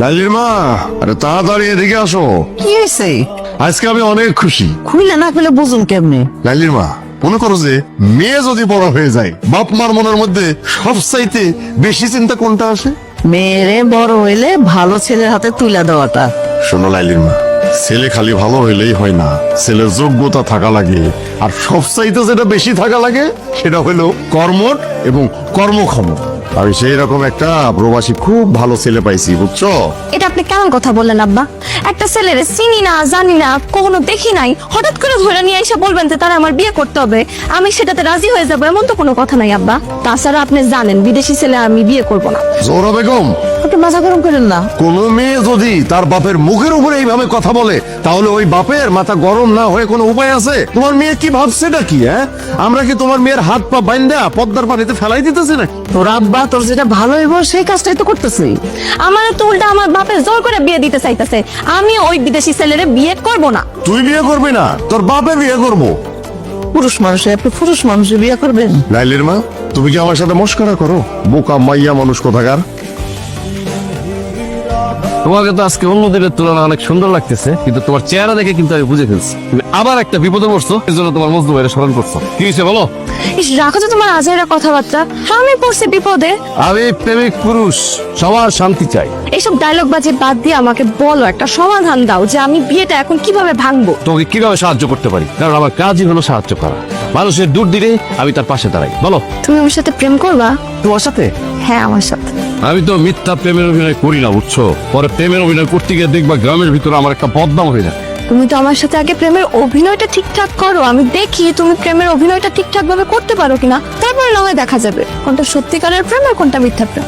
লাইলির মা, আরে তাড়াতাড়ি এদিকে আসো। কি হয়েছে? আজকে আমি অনেক খুশি। খুইলে না খুলে বুঝুন কেমনে? লাইলির মা, মনে করো যে মেয়ে যদি বড় হয়ে যায়, বাপ মার মনের মধ্যে সবচাইতে বেশি চিন্তা কোনটা আসে? মেয়েরে বড় হইলে ভালো ছেলের হাতে তুলে দেওয়াটা। শোনো লাইলির মা, ছেলে খালি ভালো হইলেই হয় না, ছেলের যোগ্যতা থাকা লাগে। আর সবচাইতে যেটা বেশি থাকা লাগে সেটা হলো কর্মঠ এবং কর্মক্ষম। আমি সেই রকম একটা প্রবাসী খুব ভালো ছেলে পাইছি, বুঝছো? এটা আপনি কেমন কথা বললেন আব্বা? একটা ছেলেরে চিনি না, জানি না, কখনো দেখি নাই, হঠাৎ করে ধরে নিয়ে এসে বলবেন যে তারা আমার বিয়ে করতে হবে, আমি সেটাতে রাজি হয়ে যাবো, এমন তো কোনো কথা নাই আব্বা। তাছাড়া আপনি জানেন বিদেশি ছেলে আমি বিয়ে করব না। জোহরা বেগম, আপনি মাথা গরম করেন না। কোন মেয়ে যদি তার বাপের মুখের উপরে এইভাবে কথা বলে, তাহলে ওই বাপের মাথা গরম না হয়ে কোনো উপায় আছে? তোমার মেয়ে কি ভাবছেটা কি? আমরা কি তোমার মেয়ের হাত পা বাইন্ধা পদ্মার পানিতে ফেলাই দিতেছি না? তোর আব্বা তোর যেটা ভালো হইব সেই কাজটাই তো করতেছি। আমার তো উল্টা আমার বাপের জোর করে বিয়ে দিতে চাইতেছে। আমি ওই বিদেশি ছেলেরে বিয়ে করব না। তুই বিয়ে করবি না, তোর বাপে বিয়ে করবো। পুরুষ মানুষে আপনি পুরুষ মানুষে বিয়ে করবেন? লাইলির মা, তুমি কি আমার সাথে মস্করা করো? বোকা মাইয়া মানুষ কোথাকার। তোমাকে তো আজকে অন্য দিনের তুলনায় অনেক সুন্দর লাগতেছে, কিন্তু তোমার চেহারা দেখে কিন্তু আমি বুঝে ফেলছি তুমি আবার একটা বিপদে পড়ছো। এর জন্য তোমার মজনু ভাইয়ের স্মরণ করছো। কি হয়েছে বলো? ইস, রাখো তো তোমার আজেরা কথাবার্তা। আমি পড়ছি বিপদে। আমি প্রেমিক পুরুষ, সবার শান্তি চাই। এইসব ডায়লগ বাজে বাদ দিয়ে আমাকে বলো, একটা সমাধান দাও যে আমি বিয়েটা এখন কিভাবে ভাঙবো। তোমাকে কিভাবে সাহায্য করতে পারি? কারণ আমার কাজই হলো সাহায্য করা। মানুষের দূর দিলে আমি তার পাশে দাঁড়াই। বলো। তুমি আমার সাথে প্রেম করবা? তোমার সাথে? হ্যাঁ, আমার সাথে। আমি তো মিথ্যা প্রেমের অভিনয় করি না, বুঝছো? পরে প্রেমের অভিনয় করতে গিয়ে দেখবা গ্রামের ভিতরে আমার একটা বদনাম হয়ে যায়। তুমি তো আমার সাথে আগে প্রেমের অভিনয়টা ঠিকঠাক করো, আমি দেখি তুমি প্রেমের অভিনয়টা ঠিকঠাক ভাবে করতে পারো কিনা, তারপরে না হয় দেখা যাবে কোনটা সত্যিকারের প্রেম আর কোনটা মিথ্যা প্রেম।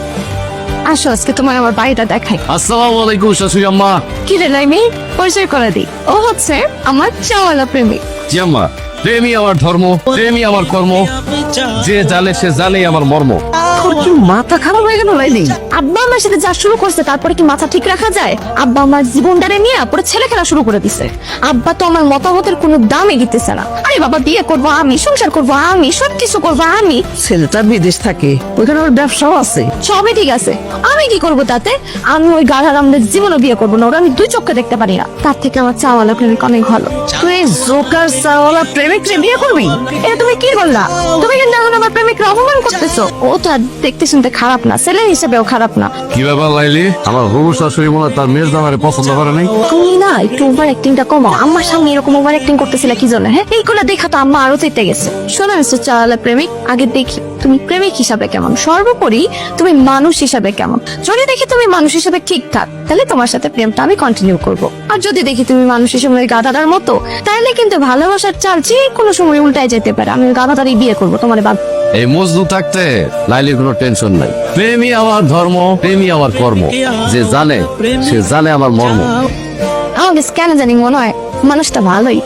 আসো, আজকে তোমার আমার বাড়িটা দেখাই। আসসালামু আলাইকুম শাশুড়ি আম্মা। কি রে লাইমি, পরিচয় করে দিই। ও হচ্ছে আমার চাওয়ালা প্রেমিক। জি আম্মা, প্রেমই আমার ধর্ম, প্রেমই আমার কর্ম, যে জানে সে জানেই আমার মর্ম। তোর কি মাথা খারাপ হয়ে গেল লাইলি? আব্বা আমার সাথে যা শুরু করছে তারপরে কি মাথা ঠিক রাখা যায়? আব্বা আমার জীবনটারে নিয়ে পরে ছেলে খেলা শুরু করে দিছে। আব্বা তো আমার মতামতের কোনো দামই দিতেছে না। আরে বাবা, বিয়ে করবো আমি, সংসার করবো আমি, সবকিছু করবো আমি। ছেলেটা বিদেশ থাকে, ওইখানে ওর ব্যবসাও আছে। সবই ঠিক আছে, আমি কি করবো তাতে? আমি ওই গাধার আমাদের জীবনে বিয়ে করবো না, ওরা আমি দুই চোখে দেখতে পারি না। তার থেকে আমার চাওয়ালা প্রেমিক অনেক ভালো। তুই জোকার চাওয়ালা প্রেমিকরে বিয়ে করবি? এটা তুমি কি বললা? তুমি কিন্তু এখন আমার প্রেমিককে অপমান করতেছো। ও তো আর দেখতে শুনতে খারাপ না, ছেলে হিসেবেও খারাপ না। কি ব্যাপার লাইলি, আমার হবু শাশুড়ি মনে হয় তার মেয়ের জামাইরে পছন্দ করে নাই? তুমি না একটু ওভার অ্যাক্টিংটা কমাও। আমার সামনে এরকম ওভার অ্যাক্টিং করতেছিলে কি জন্য? হ্যাঁ, এইগুলো দেখা তো আম্মা আরো চেতে গেছে। শোনো মিস্টার চাওয়ালা প্রেমিক, আগে দেখি তুমি প্রেমিক হিসাবে কেমন, সর্বোপরি তুমি মানুষ হিসাবে কেমন। যদি দেখি তুমি মানুষ হিসাবে ঠিকঠাক, তাহলে তোমার সাথে প্রেমটা আমি কন্টিনিউ করব। আর যদি দেখি তুমি মানুষ হিসেবে গাধাদার মতো, তাহলে কিন্তু ভালোবাসার চাল যে কোনো সময় উল্টায় যেতে পারে। আমি গাধাদারই বিয়ে করবো, তোমার বাদ। এই মজদু থাকতে লাইলির কোনো টেনশন নাই। প্রেমই আমার ধর্ম, প্রেমই আমার কর্ম, যে জানে সে জানে আমার মর্ম। আমাকে কেন জানি মনে হয় মানুষটা ভালোই।